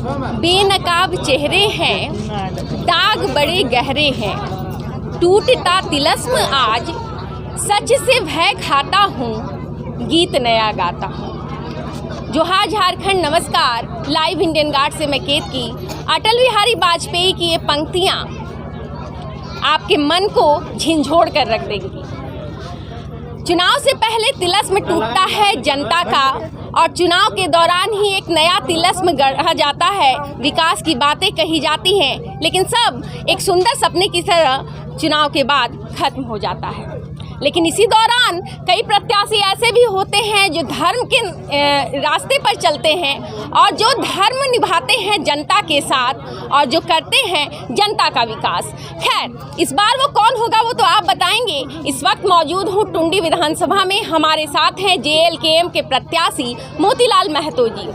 बेनकाब चेहरे हैं, दाग बड़े गहरे हैं, टूटता तिलस्म आज, सच से भय खाता हूँ, गीत नया गाता हूँ। जोहार झारखंड, नमस्कार। लाइव इंडियन गार्ड से मैं केतकी। अटल बिहारी वाजपेयी की ये पंक्तियाँ आपके मन को झिंझोड़ कर रख देंगी। चुनाव से पहले तिलस्म टूटता है जनता का, और चुनाव के दौरान ही एक नया तिलस्म गढ़ा जाता है। विकास की बातें कही जाती हैं, लेकिन सब एक सुंदर सपने की तरह चुनाव के बाद खत्म हो जाता है। लेकिन इसी दौरान कई प्रत्याशी ऐसे भी होते हैं जो धर्म के रास्ते पर चलते हैं, और जो धर्म निभाते हैं जनता के साथ, और जो करते हैं जनता का विकास। खैर, इस बार वो कौन होगा वो तो आप बताएंगे। इस वक्त मौजूद हूँ टुंडी विधानसभा में। हमारे साथ हैं JLKM के प्रत्याशी मोतीलाल महतो जी।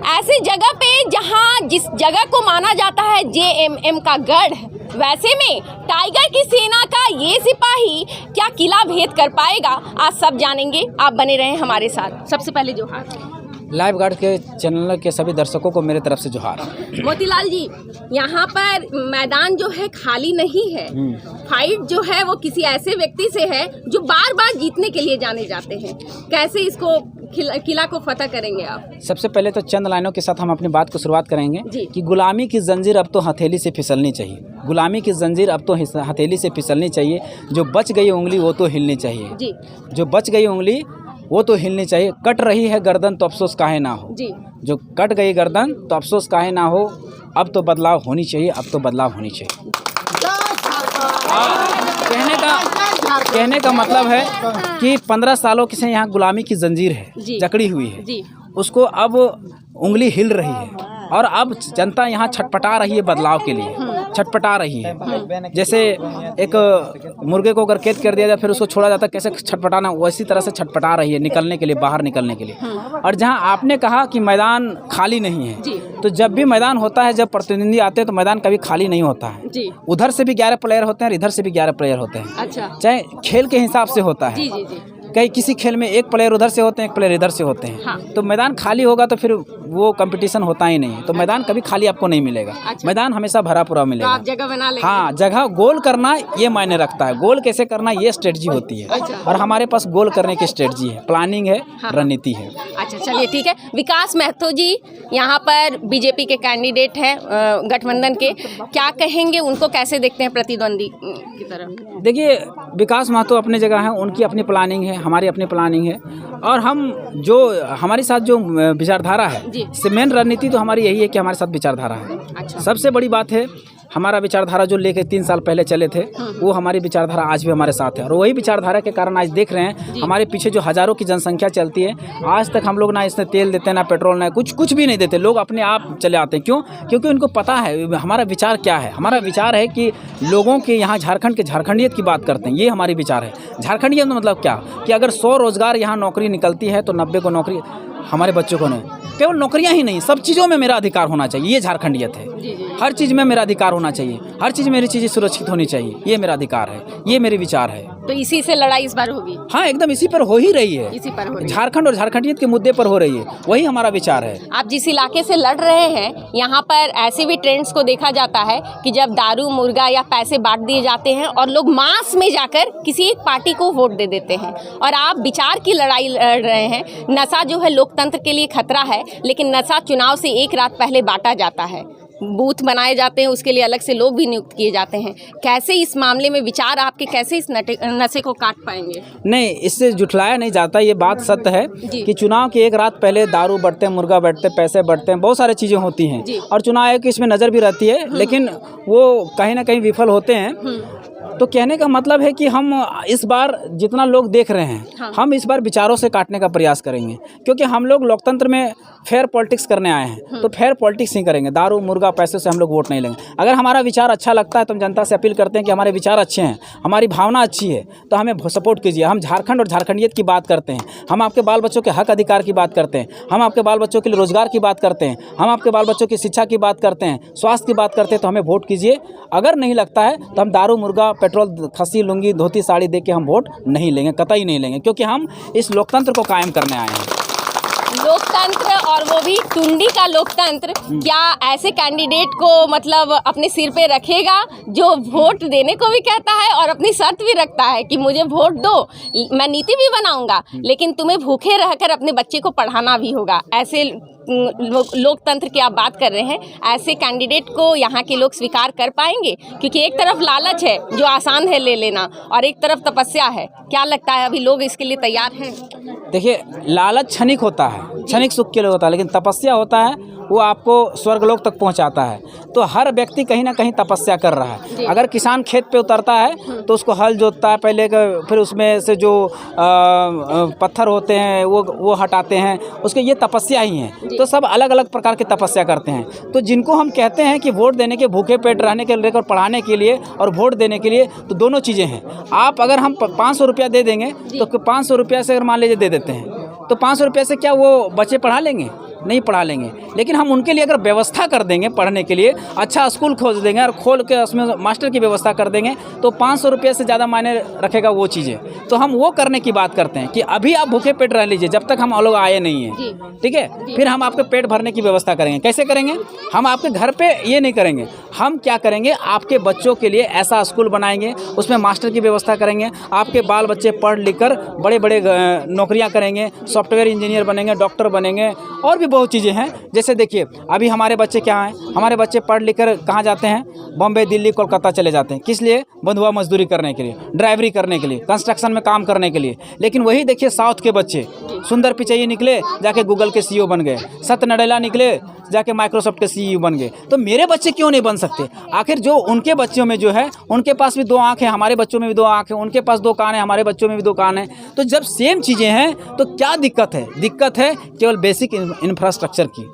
ऐसी जगह पे जहाँ जिस जगह को माना जाता है JMM का गढ़, वैसे में टाइगर की सेना का ये सिपाही क्या किला भेद कर पाएगा, आज सब जानेंगे। आप बने रहें हमारे साथ। सबसे पहले जोहार। लाइव गार्ड के चैनल के सभी दर्शकों को मेरे तरफ से जोहार। मोतीलाल जी, यहाँ पर मैदान जो है खाली नहीं है। फाइट जो है वो किसी ऐसे व्यक्ति से है जो बार बार जीतने के लिए जाने जाते हैं। कैसे इसको किला को फतह करेंगे आप? सबसे पहले तो चंद लाइनों के साथ हम अपनी बात को शुरुआत करेंगे कि गुलामी की जंजीर अब तो हथेली से फिसलनी चाहिए। गुलामी की जंजीर अब तो हथेली से फिसलनी चाहिए। जो बच गई उंगली वो तो हिलनी चाहिए जी। जो बच गई उंगली वो तो हिलनी चाहिए। कट रही है गर्दन तो अफसोस काहे ना हो जी। जो कट गई गर्दन तो अफसोस काहे ना हो। अब तो बदलाव होनी चाहिए, अब तो बदलाव होनी चाहिए। कहने का मतलब है कि 15 सालों से यहाँ गुलामी की जंजीर है, जकड़ी हुई है जी। उसको अब उंगली हिल रही है, और अब जनता यहाँ छटपटा रही है बदलाव के लिए, छटपटा रही है। जैसे एक मुर्गे को अगर कैद कर दिया जाए फिर उसको छोड़ा जाता है, कैसे छटपटाना, वैसी तरह से छटपटा रही है निकलने के लिए, बाहर निकलने के लिए। और जहाँ आपने कहा कि मैदान खाली नहीं है, तो जब भी मैदान होता है, जब प्रतिनिधि आते हैं तो मैदान कभी खाली नहीं होता है जी। उधर से भी 11 प्लेयर होते हैं और इधर से भी 11 प्लेयर होते हैं। अच्छा। चाहे खेल के हिसाब से होता है जी, जी, जी। कई किसी खेल में एक प्लेयर उधर से होते हैं, एक प्लेयर इधर से होते हैं। हाँ। तो मैदान खाली होगा तो फिर वो कंपटीशन होता ही नहीं है। तो मैदान कभी खाली आपको नहीं मिलेगा। अच्छा। मैदान हमेशा भरा पूरा मिलेगा। तो आप जगह बना लेंगे। हाँ, जगह गोल करना ये मायने रखता है। गोल कैसे करना ये स्ट्रेटजी होती है। अच्छा। और हमारे पास गोल करने की स्ट्रेटजी है, प्लानिंग है, हाँ। रणनीति है। अच्छा, चलिए ठीक है। विकास महतो जी यहाँ पर बीजेपी के कैंडिडेट हैं, गठबंधन के, क्या कहेंगे? उनको कैसे देखते हैं प्रतिद्वंदी की तरह? देखिए, विकास महतो अपनी जगह है, उनकी अपनी प्लानिंग है, हमारी अपनी प्लानिंग है, और हम जो हमारे साथ जो विचारधारा है, मेन रणनीति तो हमारी यही है कि हमारे साथ विचारधारा है। अच्छा। सबसे बड़ी बात है हमारा विचारधारा जो लेके 3 साल पहले चले थे, वो हमारी विचारधारा आज भी हमारे साथ है। और वही विचारधारा के कारण आज देख रहे हैं हमारे पीछे जो हज़ारों की जनसंख्या चलती है, आज तक हम लोग ना इसमें तेल देते, ना पेट्रोल, ना कुछ भी नहीं देते। लोग अपने आप चले आते हैं। क्यों? क्योंकि उनको पता है हमारा विचार क्या है। हमारा विचार है कि लोगों के यहाँ झारखंड के झारखंडियत की बात करते हैं, ये हमारी विचार है। झारखंडियत मतलब क्या कि अगर 100 रोजगार यहाँ नौकरी निकलती है तो 90 को नौकरी हमारे बच्चों को नहीं। केवल नौकरियां ही नहीं, सब चीज़ों में मेरा अधिकार होना चाहिए, ये झारखंडियत है। हर चीज़ में मेरा अधिकार होना चाहिए, हर चीज़ मेरी चीज़ें सुरक्षित होनी चाहिए, ये मेरा अधिकार है, ये मेरे विचार है। तो इसी से लड़ाई इस बार होगी? हाँ, एकदम इसी पर हो ही रही है। इसी पर हो रही है। झारखंड और झारखंडियत के मुद्दे पर हो रही है, वही हमारा विचार है। आप जिस इलाके से लड़ रहे हैं, यहाँ पर ऐसे भी ट्रेंड्स को देखा जाता है कि जब दारू, मुर्गा या पैसे बांट दिए जाते हैं और लोग मास में जाकर किसी एक पार्टी को वोट दे देते हैं, और आप विचार की लड़ाई लड़ रहे हैं। नशा जो है लोकतंत्र के लिए खतरा है, लेकिन नशा चुनाव से एक रात पहले बांटा जाता है, बूथ बनाए जाते हैं, उसके लिए अलग से लोग भी नियुक्त किए जाते हैं। कैसे इस मामले में विचार आपके, कैसे इस नशे को काट पाएंगे? नहीं, इससे जुटलाया नहीं जाता। ये बात सत्य है कि चुनाव की एक रात पहले दारू बढ़ते हैं, मुर्गा बढ़ते हैं, पैसे बढ़ते हैं, बहुत सारी चीज़ें होती हैं, और चुनाव आयोग की इसमें नज़र भी रहती है, लेकिन वो कहीं ना कहीं विफल होते हैं। तो कहने का मतलब है कि हम इस बार जितना लोग देख रहे हैं, हाँ। हम इस बार विचारों से काटने का प्रयास करेंगे, क्योंकि हम लोग लोकतंत्र में फेयर पॉलिटिक्स करने आए हैं, तो फेयर पॉलिटिक्स ही करेंगे। दारू, मुर्गा, पैसे से हम लोग वोट नहीं लेंगे। अगर हमारा विचार अच्छा लगता है तो हम जनता से अपील करते हैं कि हमारे विचार अच्छे हैं, हमारी भावना अच्छी है, तो हमें सपोर्ट कीजिए। हम झारखंड और झारखंडियत की बात करते हैं, हम आपके बाल बच्चों के हक अधिकार की बात करते हैं, हम आपके बाल बच्चों के लिए रोजगार की बात करते हैं, हम आपके बाल बच्चों की शिक्षा की बात करते हैं, स्वास्थ्य की बात करते हैं, तो हमें वोट कीजिए। अगर नहीं लगता है तो हम दारू, मुर्गा, पेट्रोल, खस्सी, लुंगी, धोती, साड़ी दे के हम वोट नहीं लेंगे, कतई नहीं लेंगे, क्योंकि हम इस लोकतंत्र को कायम करने आए हैं। लोकतंत्र और वो भी टुंडी का लोकतंत्र, क्या ऐसे कैंडिडेट को मतलब अपने सिर पे रखेगा जो वोट देने को भी कहता है और अपनी शर्त भी रखता है कि मुझे वोट दो, मैं नीति भी बनाऊंगा, लेकिन तुम्हें भूखे रहकर अपने बच्चे को पढ़ाना भी होगा। ऐसे लोकतंत्र की आप बात कर रहे हैं, ऐसे कैंडिडेट को यहाँ के लोग स्वीकार कर पाएंगे? क्योंकि एक तरफ लालच है जो आसान है ले लेना और एक तरफ तपस्या है। क्या लगता है अभी लोग इसके लिए तैयार हैं? देखिए, लालच क्षणिक होता है, क्षणिक सुख के लिए होता है, लेकिन तपस्या होता है वो आपको स्वर्गलोक तक पहुंचाता है। तो हर व्यक्ति कहीं ना कहीं तपस्या कर रहा है। अगर किसान खेत पे उतरता है तो उसको हल जोतता है पहले, फिर उसमें से जो पत्थर होते हैं वो हटाते हैं, उसके ये तपस्या ही है। तो सब अलग अलग प्रकार की तपस्या करते हैं। तो जिनको हम कहते हैं कि वोट देने के, भूखे पेट रहने के लेकर पढ़ाने के लिए और वोट देने के लिए, तो दोनों चीज़ें हैं। आप अगर हम 500 रुपया दे देंगे तो 500 रुपया से अगर मान लीजिए दे देते हैं तो 500 रुपये से क्या वो बच्चे पढ़ा लेंगे? नहीं पढ़ा लेंगे। लेकिन हम उनके लिए अगर व्यवस्था कर देंगे पढ़ने के लिए, अच्छा स्कूल खोज देंगे और खोल के उसमें मास्टर की व्यवस्था कर देंगे, तो 500 रुपये से ज़्यादा मायने रखेगा वो चीज़ें। तो हम वो करने की बात करते हैं कि अभी आप भूखे पेट रह लीजिए जब तक हम लोग आए नहीं हैं, ठीक है? फिर हम आपके पेट भरने की व्यवस्था करेंगे। कैसे करेंगे? हम आपके घर पे ये नहीं करेंगे, हम क्या करेंगे, आपके बच्चों के लिए ऐसा स्कूल बनाएंगे, उसमें मास्टर की व्यवस्था करेंगे, आपके बाल बच्चे पढ़ लिख कर बड़े बड़े नौकरियाँ करेंगे, सॉफ्टवेयर इंजीनियर बनेंगे, डॉक्टर बनेंगे, और भी बहुत चीज़ें हैं। जैसे देखिए, अभी हमारे बच्चे क्या हैं, हमारे बच्चे पढ़ लिख कर कहाँ जाते हैं? बॉम्बे, दिल्ली, कोलकाता चले जाते हैं। किस लिए? बंधुआ मजदूरी करने के लिए, ड्राइवरी करने के लिए, कंस्ट्रक्शन में काम करने के लिए। लेकिन वही देखिए साउथ के बच्चे, सुंदर पिचई निकले जाके गूगल के CEO बन गए, सत्य नडेला निकले जाके माइक्रोसॉफ्ट के CEO बन गए। तो मेरे बच्चे क्यों नहीं बन सकते? आखिर जो उनके बच्चों में जो है, उनके पास भी 2 आँख है, हमारे बच्चों में भी 2 आँख है, उनके पास 2 कान है, हमारे बच्चों में भी 2 कान है। तो जब सेम चीज़ें हैं तो क्या दिक्कत है? दिक्कत है केवल बेसिक इंफ्रास्ट्रक्चर की,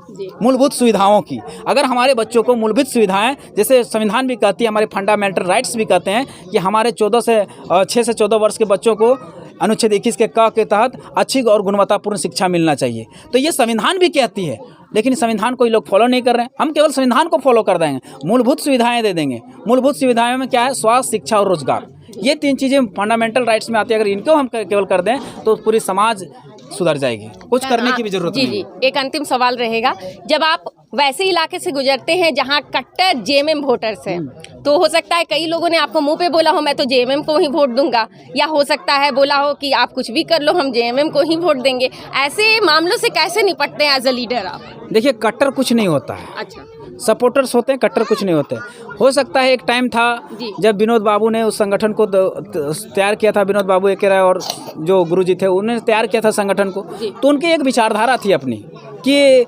मूलभूत सुविधाओं की। अगर हमारे बच्चों को मूलभूत सुविधाएं, जैसे संविधान भी कहती है, हमारे फंडामेंटल राइट्स भी कहते हैं कि हमारे 6 से 14 वर्ष के बच्चों को अनुच्छेद 21 के क के तहत अच्छी और गुणवत्तापूर्ण शिक्षा मिलना चाहिए। तो ये संविधान भी कहती है, लेकिन संविधान को ये लोग फॉलो नहीं कर रहे हैं। हम केवल संविधान को फॉलो कर देंगे, मूलभूत सुविधाएं दे देंगे। मूलभूत सुविधाओं में क्या है? स्वास्थ्य, शिक्षा और रोजगार। ये 3 चीज़ें फंडामेंटल राइट्स में आती है। अगर इनको हम केवल कर दें तो पूरी समाज सुधर जाएगी। कुछ करने की भी जरूरत नहीं। जी, एक अंतिम सवाल रहेगा, जब आप वैसे इलाके से गुजरते हैं जहां कट्टर जेएमएम वोटर्स हैं, तो हो सकता है कई लोगों ने आपको मुंह पे बोला हो मैं तो जेएमएम को ही वोट दूंगा, या हो सकता है बोला हो कि आप कुछ भी कर लो हम जेएमएम को ही वोट देंगे। ऐसे मामलों से कैसे निपटते हैं एज अ लीडर आप? देखिए, कट्टर कुछ नहीं होता है। अच्छा, सपोर्टर्स होते हैं, कट्टर कुछ नहीं होते। हो सकता है एक टाइम था जब विनोद बाबू ने उस संगठन को तैयार किया था, विनोद बाबू एक राय और जो गुरुजी थे उन्होंने तैयार किया था संगठन को, तो उनकी एक विचारधारा थी अपनी कि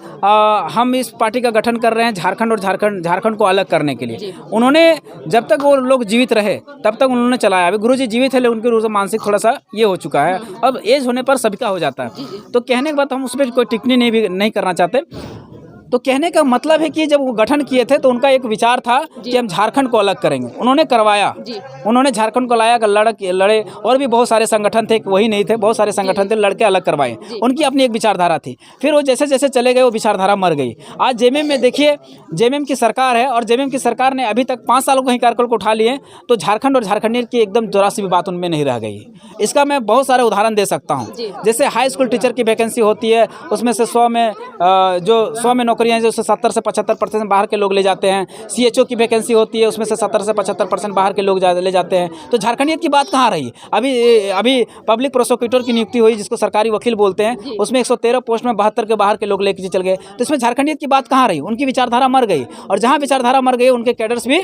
हम इस पार्टी का गठन कर रहे हैं झारखंड को अलग करने के लिए। उन्होंने जब तक वो लोग जीवित रहे तब तक उन्होंने चलाया। अभी गुरुजी जीवित है लेकिन उनके रूप से मानसिक थोड़ा सा ये हो चुका है, अब एज होने पर सभी का हो जाता है। तो कहने के बाद हम उस पर कोई टिप्पणी नहीं करना चाहते। तो कहने का मतलब है कि जब वो गठन किए थे तो उनका एक विचार था कि हम झारखंड को अलग करेंगे। उन्होंने करवाया, उन्होंने झारखंड को लाया, लड़े, और भी बहुत सारे संगठन थे, वही नहीं थे, बहुत सारे संगठन थे, लड़के अलग करवाए। उनकी अपनी एक विचारधारा थी। फिर वो जैसे जैसे चले गए वो विचारधारा मर गई। आज जेएमएम में देखिए, जेएमएम की सरकार है और जेएमएम की सरकार ने अभी तक 5 सालों को ही कार्यकाल को उठा लिए, तो झारखंड और झारखंडीय की एकदम जरा सी भी बात उनमें नहीं रह गई। इसका मैं बहुत सारे उदाहरण दे सकता हूँ। जैसे हाई स्कूल टीचर की वैकेंसी होती है, उसमें से 100 में नौकरियाँ जो 70 से 75% बाहर के लोग ले जाते हैं। CHO की वैकेंसी होती है, उसमें से 70 से 75% बाहर के लोग ले जाते हैं। तो झारखंडियत की बात कहाँ रही? अभी पब्लिक प्रोसिक्यूटर की नियुक्ति हुई जिसको सरकारी वकील बोलते हैं, उसमें 113 पोस्ट में 72 के बाहर के लोग लेके चल गए। तो इसमें झारखंडियत की बात कहाँ रही? उनकी विचारधारा मर गई। और जहाँ विचारधारा मर गई उनके कैडर्स भी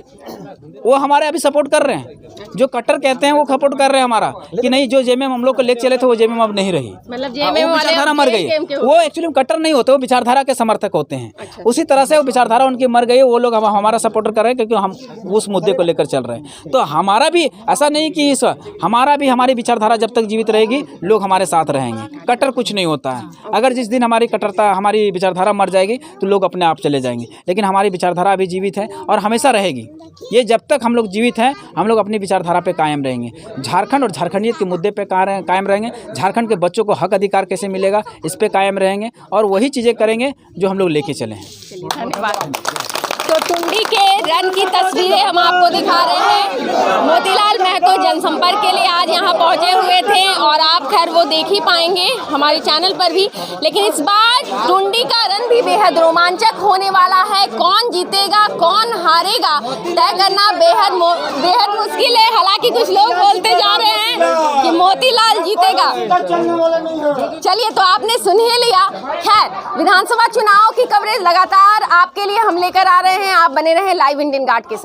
वो हमारे अभी सपोर्ट कर रहे हैं। जो कट्टर कहते हैं वो सपोर्ट कर रहे हैं हमारा कि नहीं, जो जेएमएम हम लोग को लेके चले थे वो जेएमएम अब नहीं रही, मतलब विचारधारा मर गई। वो एक्चुअली कट्टर नहीं होते, वो विचारधारा के समर्थक होते हैं। उसी तरह से वो विचारधारा उनकी मर गई, वो लोग हमारा सपोर्टर कर रहे हैं क्योंकि हम उस मुद्दे को लेकर चल रहे हैं। तो हमारा भी ऐसा नहीं कि हमारी विचारधारा जब तक जीवित रहेगी लोग हमारे साथ रहेंगे। कट्टर कुछ नहीं होता है। अगर जिस दिन हमारी विचारधारा मर जाएगी तो लोग अपने आप चले जाएंगे, लेकिन हमारी विचारधारा अभी जीवित है और हमेशा रहेगी। ये जब तक हम लोग जीवित हैं हम लोग अपनी विचारधारा पे कायम रहेंगे। झारखंड और झारखंडियत के मुद्दे पे कायम रहेंगे। झारखंड के बच्चों को हक अधिकार कैसे मिलेगा इस पे कायम रहेंगे और वही चीज़ें करेंगे जो हम लोग लेके चले हैं। धन्यवाद। तो टुंडी के रन की तस्वीरें हम आपको दिखा रहे हैं। मोतीलाल महतो जनसंपर्क के लिए आज यहाँ पहुँचे हुए थे और आप खैर वो देख ही पाएंगे हमारे चैनल पर भी। लेकिन इस बार टुंडी का रन भी बेहद रोमांचक होने वाला है। कौन जीतेगा कौन हारेगा तय करना बेहद मुश्किल है। हालांकि कुछ लोग बोलते जा रहे हैं कि मोतीलाल जीतेगा। चलिए, तो आपने सुन ही लिया। खैर, विधानसभा चुनाव की कवरेज लगातार आपके लिए हम लेकर आ रहे हैं। आप बने रहें लाइव इंडियन गार्ड के साथ।